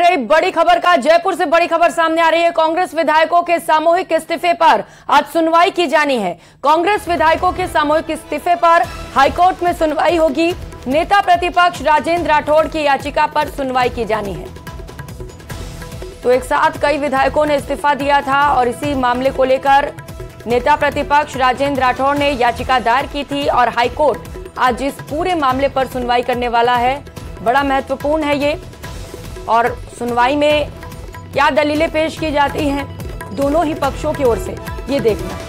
रही बड़ी खबर का जयपुर से बड़ी खबर सामने आ रही है। कांग्रेस विधायकों के सामूहिक इस्तीफे पर आज सुनवाई की जानी है। कांग्रेस विधायकों के सामूहिक इस्तीफे पर हाईकोर्ट में सुनवाई होगी। नेता प्रतिपक्ष राजेंद्र राठौड़ की याचिका पर सुनवाई की जानी है। तो एक साथ कई विधायकों ने इस्तीफा दिया था और इसी मामले को लेकर नेता प्रतिपक्ष राजेंद्र राठौड़ ने याचिका दायर की थी और हाईकोर्ट आज इस पूरे मामले पर सुनवाई करने वाला है। बड़ा महत्वपूर्ण है ये, और सुनवाई में क्या दलीलें पेश की जाती हैं दोनों ही पक्षों की ओर से, ये देखना है।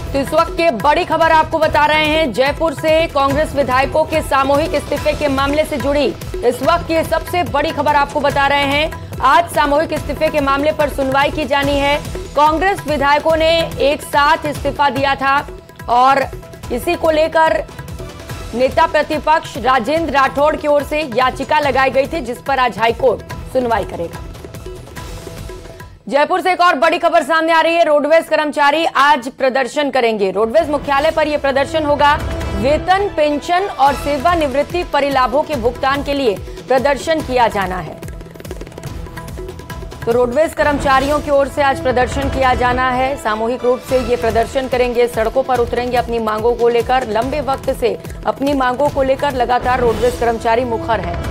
तो इस वक्त की बड़ी खबर आपको बता रहे हैं जयपुर से। कांग्रेस विधायकों के सामूहिक इस्तीफे के मामले से जुड़ी इस वक्त की सबसे बड़ी खबर आपको बता रहे हैं। आज सामूहिक इस्तीफे के मामले पर सुनवाई की जानी है। कांग्रेस विधायकों ने एक साथ इस्तीफा दिया था और इसी को लेकर नेता प्रतिपक्ष राजेंद्र राठौड़ की ओर से याचिका लगाई गई थी, जिस पर आज हाईकोर्ट सुनवाई करेगा। जयपुर से एक और बड़ी खबर सामने आ रही है। रोडवेज कर्मचारी आज प्रदर्शन करेंगे। रोडवेज मुख्यालय पर यह प्रदर्शन होगा। वेतन, पेंशन और सेवानिवृत्ति परिलाभों के भुगतान के लिए प्रदर्शन किया जाना है। तो रोडवेज कर्मचारियों की ओर से आज प्रदर्शन किया जाना है। सामूहिक रूप से ये प्रदर्शन करेंगे, सड़कों पर उतरेंगे अपनी मांगों को लेकर। लंबे वक्त से अपनी मांगों को लेकर लगातार रोडवेज कर्मचारी मुखर हैं।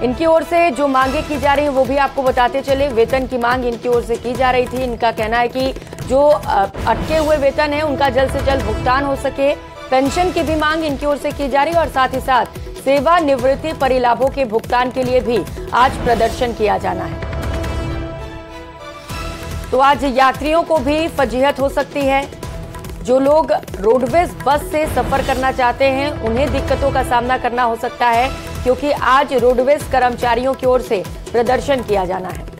इनकी ओर से जो मांगे की जा रही है वो भी आपको बताते चले। वेतन की मांग इनकी ओर से की जा रही थी। इनका कहना है कि जो अटके हुए वेतन है उनका जल्द से जल्द भुगतान हो सके। पेंशन की भी मांग इनकी ओर से की जा रही है और साथ ही साथ सेवानिवृत्ति परिलाभों के भुगतान के लिए भी आज प्रदर्शन किया जाना है। तो आज यात्रियों को भी फजीहत हो सकती है। जो लोग रोडवेज बस से सफर करना चाहते हैं उन्हें दिक्कतों का सामना करना हो सकता है, क्योंकि आज रोडवेज कर्मचारियों की ओर से प्रदर्शन किया जाना है।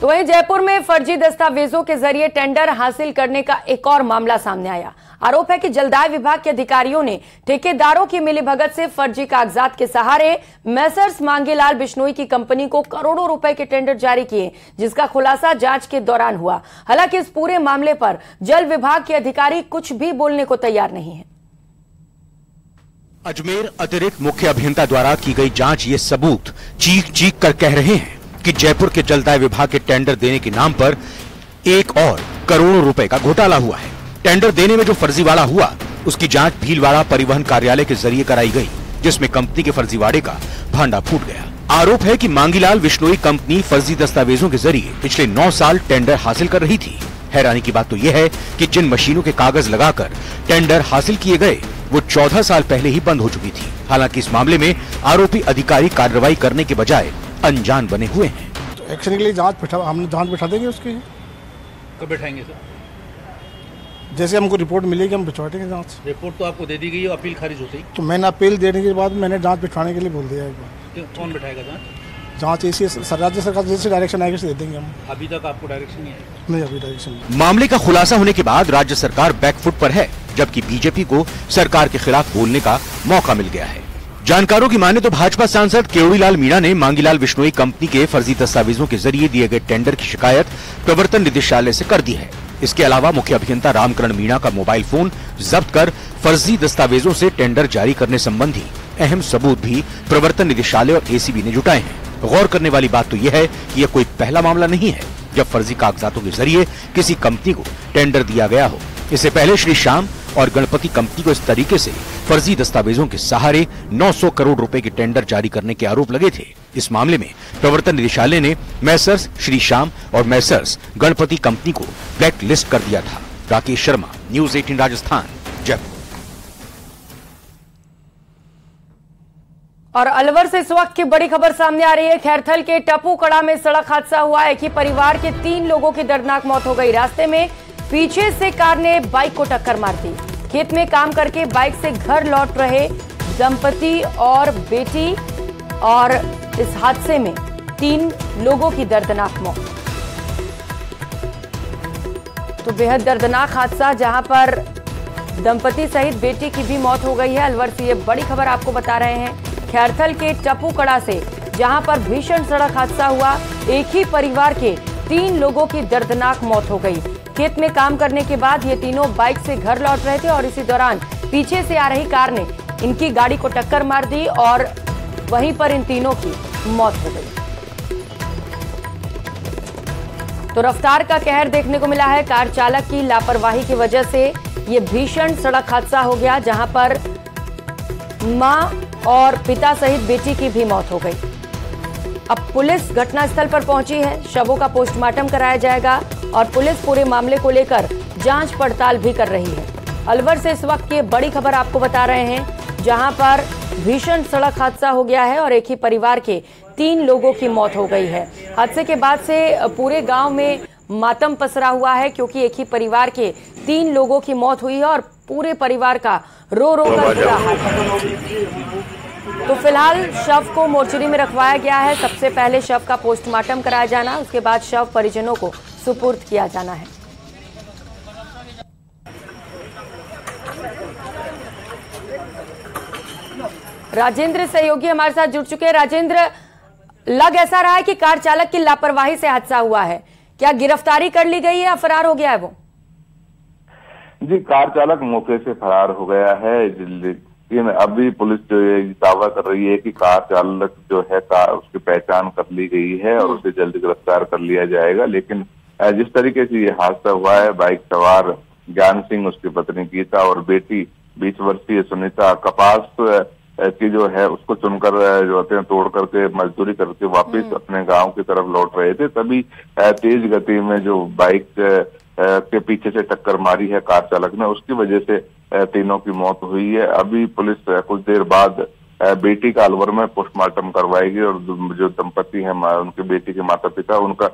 तो वहीं जयपुर में फर्जी दस्तावेजों के जरिए टेंडर हासिल करने का एक और मामला सामने आया। आरोप है कि जलदाय विभाग के अधिकारियों ने ठेकेदारों की मिलीभगत से फर्जी कागजात के सहारे मैसर्स मांगेलाल बिश्नोई की कंपनी को करोड़ों रुपए के टेंडर जारी किए, जिसका खुलासा जांच के दौरान हुआ। हालांकि इस पूरे मामले पर जल विभाग के अधिकारी कुछ भी बोलने को तैयार नहीं है। अजमेर अतिरिक्त मुख्य अभियंता द्वारा की गई जांच ये सबूत चीख चीख कर कह रहे हैं कि जयपुर के जलदाय विभाग के टेंडर देने के नाम पर एक और करोड़ों रुपए का घोटाला हुआ है। टेंडर देने में जो फर्जीवाड़ा हुआ उसकी जांच भीलवाड़ा परिवहन कार्यालय के जरिए कराई गई, जिसमें कंपनी के फर्जीवाड़े का भांडा फूट गया। आरोप है कि मांगीलाल बिश्नोई कंपनी फर्जी दस्तावेजों के जरिए पिछले 9 साल टेंडर हासिल कर रही थी। हैरानी की बात तो यह है कि जिन मशीनों के कागज लगाकर टेंडर हासिल किए गए वो 14 साल पहले ही बंद हो चुकी थी। हालांकि इस मामले में आरोपी अधिकारी कार्रवाई करने के बजाय अनजान बने हुए हैं। तो एक्शन के लिए हमने जांच बिठा देंगे उसकी। कब बैठाएंगे सर? जैसे हमको रिपोर्ट मिलेगी हम बिठवा देंगे जांच। रिपोर्ट तो आपको दे दी गई है, अपील खारिज हो गई। तो मैंने अपील देने के बाद मैंने जांच बिठवाने के लिए बोल दिया एक बार। कौन बिठाएगा जांच? जांच ऐसी राज्य सरकार जैसे डायरेक्शन आएगा दे देंगे हम। अभी तक आपको डायरेक्शन नहीं है? नहीं, अभी डायरेक्शन नहीं। मामले का खुलासा होने के बाद राज्य सरकार बैकफुट पर है, जबकि बीजेपी को सरकार के खिलाफ बोलने का मौका मिल गया है। जानकारों की माने तो भाजपा सांसद केवड़ीलाल मीणा ने मांगीलाल बिश्नोई कंपनी के फर्जी दस्तावेजों के जरिए दिए गए टेंडर की शिकायत प्रवर्तन निदेशालय से कर दी है। इसके अलावा मुख्य अभियंता रामकरण मीणा का मोबाइल फोन जब्त कर फर्जी दस्तावेजों से टेंडर जारी करने संबंधी अहम सबूत भी प्रवर्तन निदेशालय और एसीबी ने जुटाए हैं। गौर करने वाली बात तो यह है कि यह कोई पहला मामला नहीं है जब फर्जी कागजातों के जरिए किसी कंपनी को टेंडर दिया गया हो। इससे पहले श्री श्याम और गणपति कंपनी को इस तरीके से फर्जी दस्तावेजों के सहारे 900 करोड़ रुपए के टेंडर जारी करने के आरोप लगे थे। इस मामले में प्रवर्तन निदेशालय ने मैसर्स श्री श्याम और मैसर्स गणपति कंपनी को ब्लैक लिस्ट कर दिया था। राकेश शर्मा, न्यूज 18 राजस्थान, जयपुर। और अलवर से इस वक्त की बड़ी खबर सामने आ रही है। खैरथल के टपूकड़ा में सड़क हादसा हुआ। एक ही परिवार के 3 लोगों की दर्दनाक मौत हो गई। रास्ते में पीछे से कार ने बाइक को टक्कर मार दी। खेत में काम करके बाइक से घर लौट रहे दंपति और बेटी, और इस हादसे में 3 लोगों की दर्दनाक मौत। तो बेहद दर्दनाक हादसा, जहां पर दंपति सहित बेटी की भी मौत हो गई है। अलवर से ये बड़ी खबर आपको बता रहे हैं। खैरथल के टपूकड़ा से जहां पर भीषण सड़क हादसा हुआ, एक ही परिवार के 3 लोगों की दर्दनाक मौत हो गई। खेत में काम करने के बाद ये तीनों बाइक से घर लौट रहे थे और इसी दौरान पीछे से आ रही कार ने इनकी गाड़ी को टक्कर मार दी और वहीं पर इन तीनों की मौत हो गई। तो रफ्तार का कहर देखने को मिला है। कार चालक की लापरवाही की वजह से ये भीषण सड़क हादसा हो गया, जहां पर मां और पिता सहित बेटी की भी मौत हो गई। अब पुलिस घटनास्थल पर पहुंची है, शवों का पोस्टमार्टम कराया जाएगा और पुलिस पूरे मामले को लेकर जांच पड़ताल भी कर रही है। अलवर से इस वक्त की बड़ी खबर आपको बता रहे हैं, जहां पर भीषण सड़क हादसा हो गया है और एक ही परिवार के 3 लोगों की मौत हो गई है। हादसे के बाद से पूरे गांव में मातम पसरा हुआ है, क्योंकि एक ही परिवार के 3 लोगों की मौत हुई है और पूरे परिवार का रो रो कर बुरा हाल है। तो फिलहाल शव को मोर्चरी में रखवाया गया है। सबसे पहले शव का पोस्टमार्टम कराया जाना, उसके बाद शव परिजनों को सुपुर्द किया जाना है। राजेंद्र सहयोगी हमारे साथ जुड़ चुके हैं। राजेंद्र, लग ऐसा रहा है कि कार चालक की लापरवाही से हादसा हुआ है, क्या गिरफ्तारी कर ली गई है या फरार हो गया है वो? जी, कार चालक मौके से फरार हो गया है, लेकिन अभी पुलिस जो है दावा कर रही है कि कार चालक जो है उसकी पहचान कर ली गई है और उसे जल्द गिरफ्तार कर लिया जाएगा। लेकिन जिस तरीके से ये हादसा हुआ है, बाइक सवार ज्ञान सिंह, उसकी पत्नी गीता और बेटी 20 वर्षीय सुनीता कपास की जो है उसको चुनकर जो होते हैं तोड़ करके मजदूरी करके वापस अपने गांव की तरफ लौट रहे थे, तभी तेज गति में जो बाइक के पीछे से टक्कर मारी है कार चालक ने, उसकी वजह से तीनों की मौत हुई है। अभी पुलिस कुछ देर बाद बेटी का अलवर में पोस्टमार्टम करवाएगी और जो दंपति हैं, उनकी बेटी के माता पिता, उनका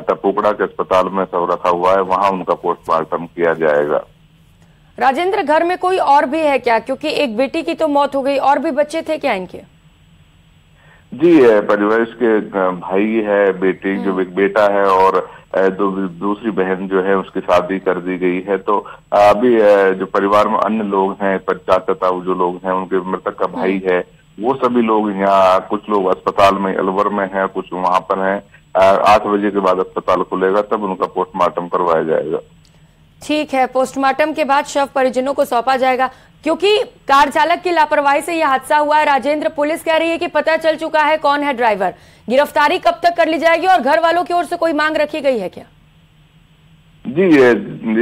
टपुकड़ा के अस्पताल में शव रखा हुआ है, वहां उनका पोस्टमार्टम किया जाएगा। राजेंद्र, घर में कोई और भी है क्या? क्योंकि एक बेटी की तो मौत हो गई, और भी बच्चे थे क्या इनके? जी, परिवार के भाई है, बेटी जो एक बेटा है और दूसरी बहन जो है उसकी शादी कर दी गई है। तो अभी जो परिवार में अन्य लोग हैं, चाचा जो लोग हैं, उनके मृतक का भाई है, वो सभी लोग यहाँ, कुछ लोग अस्पताल में अलवर में हैं, कुछ वहां पर हैं। 8 बजे के बाद अस्पताल खुलेगा, तब उनका पोस्टमार्टम करवाया जाएगा। ठीक है, पोस्टमार्टम के बाद शव परिजनों को सौंपा जाएगा। क्योंकि कार चालक की लापरवाही से यह हादसा हुआ है, राजेंद्र, पुलिस कह रही है कि पता चल चुका है कौन है ड्राइवर। गिरफ्तारी कब तक कर ली जाएगी और घर वालों की ओर से कोई मांग रखी गई है क्या? जी,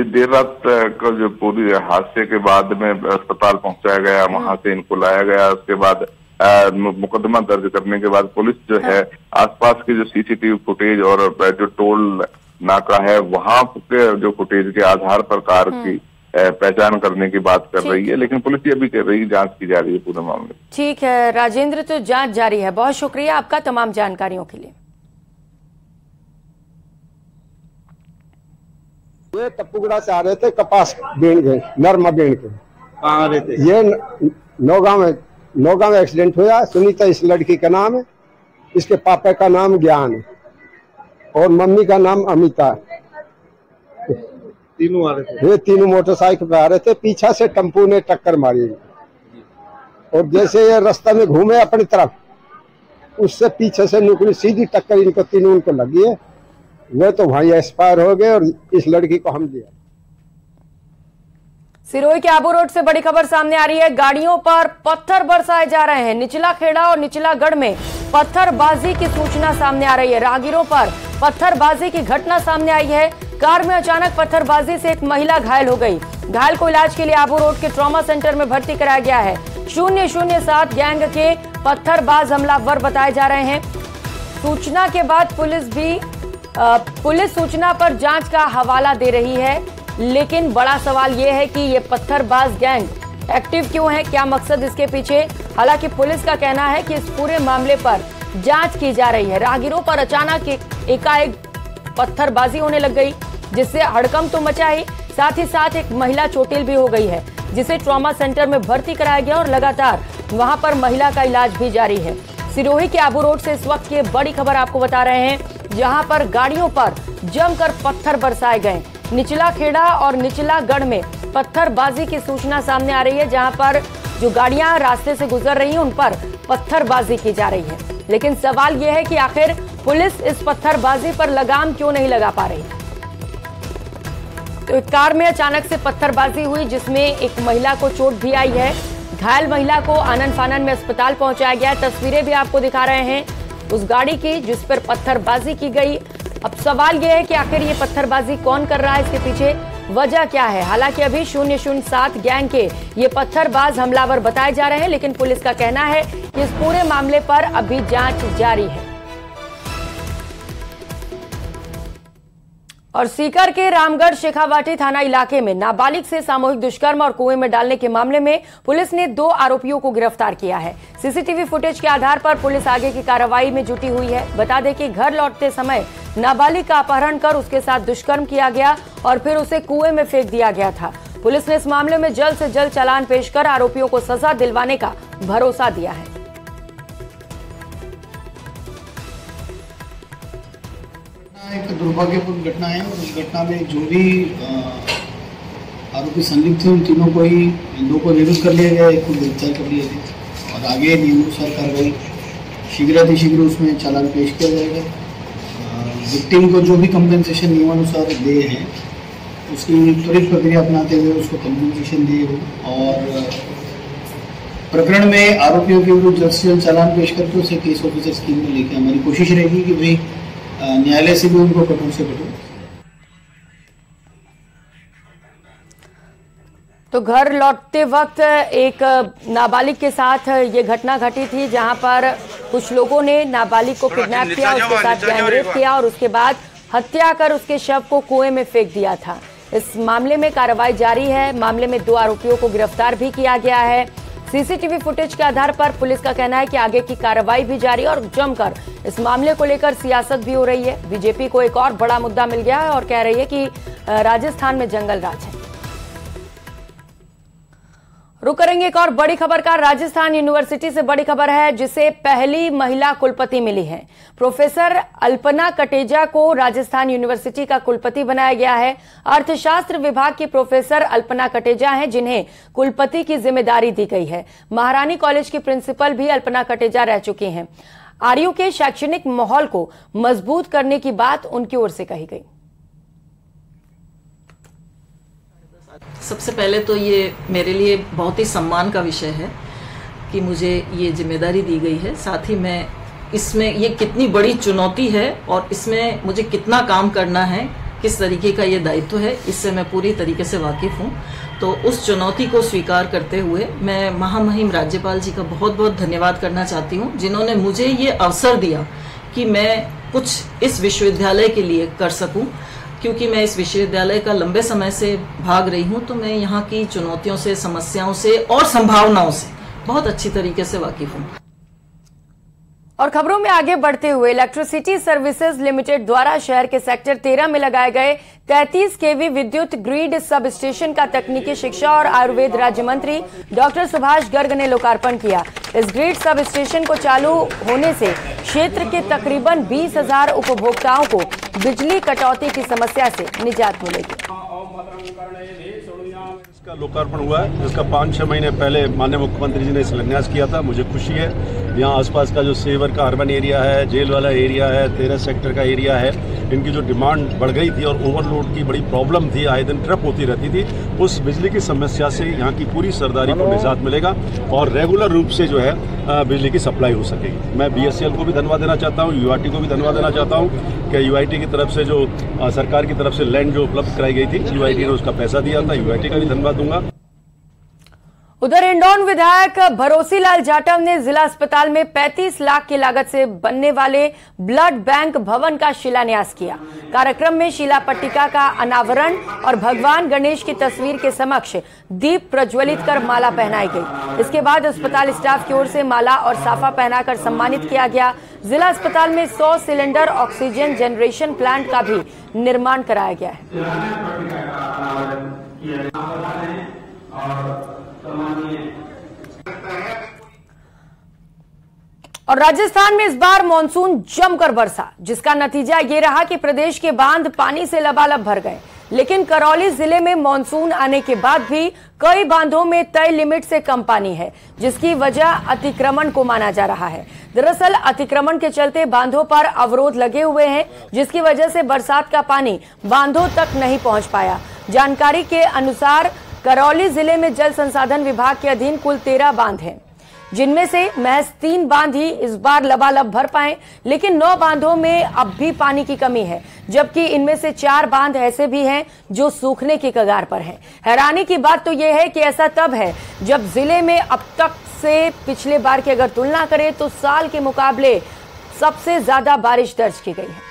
देर रात का जो पूरी हादसे के बाद में अस्पताल पहुंचाया गया, वहां से इनको लाया गया। उसके बाद मुकदमा दर्ज करने के बाद पुलिस जो है आसपास की जो सीसीटीवी फुटेज और जो टोल नाका है, वहां के जो फुटेज के आधार पर कार की पहचान करने की बात कर रही है। लेकिन पुलिस ये भी कह रही है जांच की जा रही है पूरे मामले। ठीक है राजेंद्र, तो जांच जारी है। बहुत शुक्रिया आपका तमाम जानकारियों के लिए। ये टपुगड़ा से आ रहे थे, कपास बीन गए, नरमा बीन के। कहाँ आ रहे थे? ये नौगांव में एक्सीडेंट हुआ। सुनीता इस लड़की का नाम है, इसके पापा का नाम ज्ञान है और मम्मी का नाम अमिता है। तीनों आ रहे थे? ये तीनों मोटरसाइकिल पे आ रहे थे, पीछा से टेम्पू ने टक्कर मारी और जैसे ये रास्ता में घूमे अपनी तरफ, उससे पीछे से निकली सीधी टक्कर, इनको तीनों उनको लगी है। वे तो वहीं एक्सपायर हो गए और इस लड़की को हम दिया। सिरोही के आबू रोड से बड़ी खबर सामने आ रही है। गाड़ियों पर पत्थर बरसाए जा रहे हैं। निचला खेड़ा और निचला गढ़ में पत्थरबाजी की सूचना सामने आ रही है। राहगीरों पर पत्थरबाजी की घटना सामने आई है। कार में अचानक पत्थरबाजी से एक महिला घायल हो गई। घायल को इलाज के लिए आबू रोड के ट्रॉमा सेंटर में भर्ती कराया गया है। 007 गैंग के पत्थरबाज हमलावर बताए जा रहे हैं। सूचना के बाद पुलिस सूचना पर जांच का हवाला दे रही है, लेकिन बड़ा सवाल यह है कि ये पत्थरबाज गैंग एक्टिव क्यों है, क्या मकसद इसके पीछे। हालांकि पुलिस का कहना है कि इस पूरे मामले पर जांच की जा रही है। राहगीरों पर अचानक एकाएक पत्थरबाजी होने लग गई, जिससे हड़कंप तो मचा ही, साथ ही साथ एक महिला चोटिल भी हो गई है, जिसे ट्रॉमा सेंटर में भर्ती कराया गया और लगातार वहां पर महिला का इलाज भी जारी है। सिरोही के आबू रोड से इस वक्त की बड़ी खबर आपको बता रहे हैं, जहां पर गाड़ियों पर जमकर पत्थर बरसाए गए। निचला खेड़ा और निचला गढ़ में पत्थरबाजी की सूचना सामने आ रही है, जहां पर जो गाड़ियां रास्ते से गुजर रही हैं उन पर पत्थरबाजी की जा रही है। लेकिन सवाल यह है कि आखिर पुलिस इस पत्थरबाजी पर लगाम क्यों नहीं लगा पा रही। तो एक कार में अचानक से पत्थरबाजी हुई जिसमें एक महिला को चोट भी आई है। घायल महिला को आनन फानन में अस्पताल पहुंचाया गया। तस्वीरें भी आपको दिखा रहे हैं उस गाड़ी की जिस पर पत्थरबाजी की गई। अब सवाल यह है कि आखिर ये पत्थरबाजी कौन कर रहा है, इसके पीछे वजह क्या है। हालांकि अभी 007 गैंग के ये पत्थरबाज हमलावर बताए जा रहे हैं, लेकिन पुलिस का कहना है कि इस पूरे मामले पर अभी जांच जारी है। और सीकर के रामगढ़ शेखावाटी थाना इलाके में नाबालिग से सामूहिक दुष्कर्म और कुएं में डालने के मामले में पुलिस ने 2 आरोपियों को गिरफ्तार किया है। सीसीटीवी फुटेज के आधार पर पुलिस आगे की कार्रवाई में जुटी हुई है। बता दें कि घर लौटते समय नाबालिग का अपहरण कर उसके साथ दुष्कर्म किया गया और फिर उसे कुएं में फेंक दिया गया था। पुलिस ने इस मामले में जल्द से जल्द चालान पेश कर आरोपियों को सजा दिलवाने का भरोसा दिया है। एक दुर्भाग्यपूर्ण घटना है और उस घटना में जो भी आरोपी संलिप्त थे उन तीनों को ही, इन 2 को निरुद्ध कर लिया गया, एक को गिरफ्तार कर लिया गया और आगे नियमानुसार कार्रवाई शीघ्र उसमें चालान पेश किया जाएगा। विक्टिम को जो भी कंपेंसेशन नियमानुसार दे हैं उसकी त्वरित प्रक्रिया अपनाते हुए उसको कंपेंसेशन दिए हो और प्रकरण में आरोपियों के विरुद्ध जल्द से जल्द चालान पेश करके उसे केस ऑफिसर स्कीम में लेके हमारी कोशिश रहेगी कि भाई न्यायालय से भी उनको कठोर से कठोर। तो घर लौटते वक्त एक नाबालिग के साथ ये घटना घटी थी जहां पर कुछ लोगों ने नाबालिग को किडनैप किया, उसके साथ गैंगरेप किया और उसके बाद हत्या कर उसके शव को कुएं में फेंक दिया था। इस मामले में कार्रवाई जारी है। मामले में 2 आरोपियों को गिरफ्तार भी किया गया है। सीसीटीवी फुटेज के आधार पर पुलिस का कहना है कि आगे की कार्रवाई भी जारी है और जमकर इस मामले को लेकर सियासत भी हो रही है। बीजेपी को एक और बड़ा मुद्दा मिल गया है और कह रही है कि राजस्थान में जंगल राज है। रुक करेंगे एक और बड़ी खबर का। राजस्थान यूनिवर्सिटी से बड़ी खबर है जिसे पहली महिला कुलपति मिली है। प्रोफेसर अल्पना कटेजा को राजस्थान यूनिवर्सिटी का कुलपति बनाया गया है। अर्थशास्त्र विभाग की प्रोफेसर अल्पना कटेजा हैं जिन्हें कुलपति की जिम्मेदारी दी गई है। महारानी कॉलेज की प्रिंसिपल भी अल्पना कटेजा रह चुकी हैं। आरयू के शैक्षणिक माहौल को मजबूत करने की बात उनकी ओर से कही गई। सबसे पहले तो ये मेरे लिए बहुत ही सम्मान का विषय है कि मुझे ये जिम्मेदारी दी गई है। साथ ही मैं इसमें ये कितनी बड़ी चुनौती है और इसमें मुझे कितना काम करना है, किस तरीके का ये दायित्व है, इससे मैं पूरी तरीके से वाकिफ हूँ। तो उस चुनौती को स्वीकार करते हुए मैं महामहिम राज्यपाल जी का बहुत बहुत धन्यवाद करना चाहती हूँ जिन्होंने मुझे ये अवसर दिया कि मैं कुछ इस विश्वविद्यालय के लिए कर सकूँ। क्योंकि मैं इस विश्वविद्यालय का लंबे समय से भाग रही हूं तो मैं यहाँ की चुनौतियों से, समस्याओं से और संभावनाओं से बहुत अच्छी तरीके से वाकिफ हूं। और खबरों में आगे बढ़ते हुए इलेक्ट्रिसिटी सर्विसेज लिमिटेड द्वारा शहर के सेक्टर 13 में लगाए गए 33 केवी विद्युत ग्रिड सब स्टेशन का तकनीकी शिक्षा और आयुर्वेद राज्य मंत्री डॉक्टर सुभाष गर्ग ने लोकार्पण किया। इस ग्रिड सब स्टेशन को चालू होने से क्षेत्र के तकरीबन 20,000 उपभोक्ताओं को बिजली कटौती की समस्या से निजात मिलेगी। इसका लोकार्पण हुआ है जिसका 5-6 महीने पहले माननीय मुख्यमंत्री जी ने शिलान्यास किया था। मुझे खुशी है यहाँ आसपास का जो सेवर का अर्बन एरिया है, जेल वाला एरिया है, 13 सेक्टर का एरिया है, इनकी जो डिमांड बढ़ गई थी और ओवरलोड की बड़ी प्रॉब्लम थी, आए दिन ट्रप होती रहती थी, उस बिजली की समस्या से यहाँ की पूरी सरदारी को निजात मिलेगा और रेगुलर रूप से जो है बिजली की सप्लाई हो सकेगी। मैं BSCL को भी धन्यवाद देना चाहता हूँ, UIT को भी धन्यवाद देना चाहता हूँ कि UIT की तरफ से जो सरकार की तरफ से लैंड जो उपलब्ध कराई गई थी, UIT ने उसका पैसा दिया था, UIT का भी धन्यवाद दूंगा। उधर इंदौर विधायक भरोसीलाल जाटव ने जिला अस्पताल में 35 लाख की लागत से बनने वाले ब्लड बैंक भवन का शिलान्यास किया। कार्यक्रम में शिला पट्टिका का अनावरण और भगवान गणेश की तस्वीर के समक्ष दीप प्रज्वलित कर माला पहनाई गई। इसके बाद अस्पताल स्टाफ की ओर से माला और साफा पहनाकर सम्मानित किया गया। जिला अस्पताल में 100 सिलेंडर ऑक्सीजन जनरेशन प्लांट का भी निर्माण कराया गया है। और राजस्थान में इस बार मानसून जमकर बरसा, जिसका नतीजा ये रहा कि प्रदेश के बांध पानी से लबालब भर गए। लेकिन करौली जिले में मानसून आने के बाद भी कई बांधों में तय लिमिट से कम पानी है, जिसकी वजह अतिक्रमण को माना जा रहा है। दरअसल अतिक्रमण के चलते बांधों पर अवरोध लगे हुए हैं, जिसकी वजह से बरसात का पानी बांधों तक नहीं पहुंच पाया। जानकारी के अनुसार करौली जिले में जल संसाधन विभाग के अधीन कुल 13 बांध हैं, जिनमें से महज 3 बांध ही इस बार लबालब भर पाए, लेकिन 9 बांधों में अब भी पानी की कमी है, जबकि इनमें से 4 बांध ऐसे भी हैं जो सूखने की कगार पर हैं। हैरानी की बात तो यह है कि ऐसा तब है जब जिले में अब तक से पिछले बार की अगर तुलना करें तो साल के मुकाबले सबसे ज्यादा बारिश दर्ज की गई है।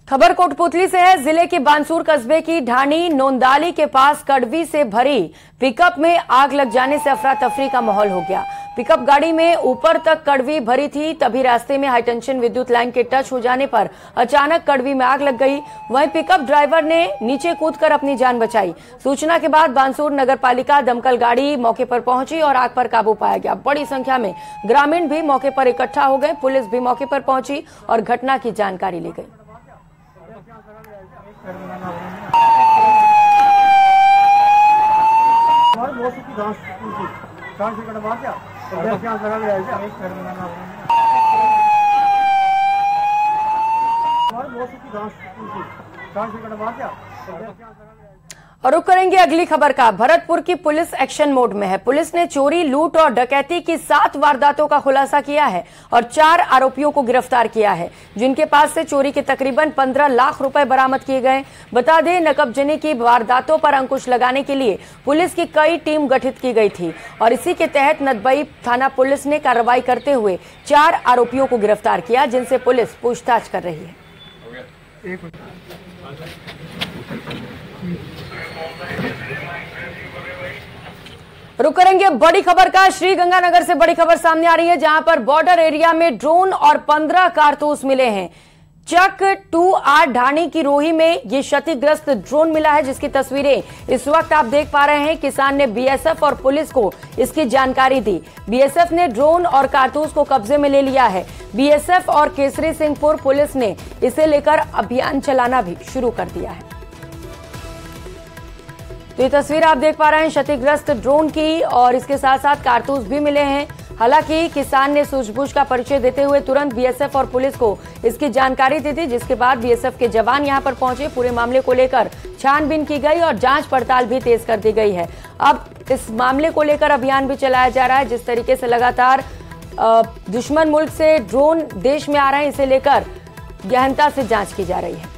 खबर कोटपुतली से है। जिले के बानसूर कस्बे की ढाणी नोंदाली के पास कड़वी से भरी पिकअप में आग लग जाने से अफरा तफरी का माहौल हो गया। पिकअप गाड़ी में ऊपर तक कड़वी भरी थी, तभी रास्ते में हाईटेंशन विद्युत लाइन के टच हो जाने पर अचानक कड़वी में आग लग गई। वहीं पिकअप ड्राइवर ने नीचे कूदकर अपनी जान बचाई। सूचना के बाद बानसूर नगर पालिका दमकल गाड़ी मौके पर पहुंची और आग पर काबू पाया गया। बड़ी संख्या में ग्रामीण भी मौके पर इकट्ठा हो गए। पुलिस भी मौके पर पहुंची और घटना की जानकारी ली गई। और रुक करेंगे अगली खबर का। भरतपुर की पुलिस एक्शन मोड में है। पुलिस ने चोरी, लूट और डकैती की 7 वारदातों का खुलासा किया है और 4 आरोपियों को गिरफ्तार किया है, जिनके पास से चोरी के तकरीबन 15 लाख रुपए बरामद किए गए। बता दें, नकबजनी की वारदातों पर अंकुश लगाने के लिए पुलिस की कई टीम गठित की गई थी और इसी के तहत नदबई थाना पुलिस ने कार्रवाई करते हुए 4 आरोपियों को गिरफ्तार किया, जिनसे पुलिस पूछताछ कर रही है। रुक करेंगे बड़ी खबर का। श्रीगंगानगर से बड़ी खबर सामने आ रही है, जहां पर बॉर्डर एरिया में ड्रोन और 15 कारतूस मिले हैं। चक 2-8 ढाणी की रोही में ये क्षतिग्रस्त ड्रोन मिला है, जिसकी तस्वीरें इस वक्त आप देख पा रहे हैं। किसान ने बीएसएफ और पुलिस को इसकी जानकारी दी। बीएसएफ ने ड्रोन और कारतूस को कब्जे में ले लिया है। बीएसएफ और केसरी सिंहपुर पुलिस ने इसे लेकर अभियान चलाना भी शुरू कर दिया है। तो ये तस्वीर आप देख पा रहे हैं क्षतिग्रस्त ड्रोन की, और इसके साथ साथ कारतूस भी मिले हैं। हालांकि किसान ने सूझबूझ का परिचय देते हुए तुरंत बीएसएफ और पुलिस को इसकी जानकारी दी थी, जिसके बाद बीएसएफ के जवान यहां पर पहुंचे। पूरे मामले को लेकर छानबीन की गई और जांच पड़ताल भी तेज कर दी गई है। अब इस मामले को लेकर अभियान भी चलाया जा रहा है। जिस तरीके से लगातार दुश्मन मुल्क से ड्रोन देश में आ रहे हैं, इसे लेकर गहनता से जांच की जा रही है।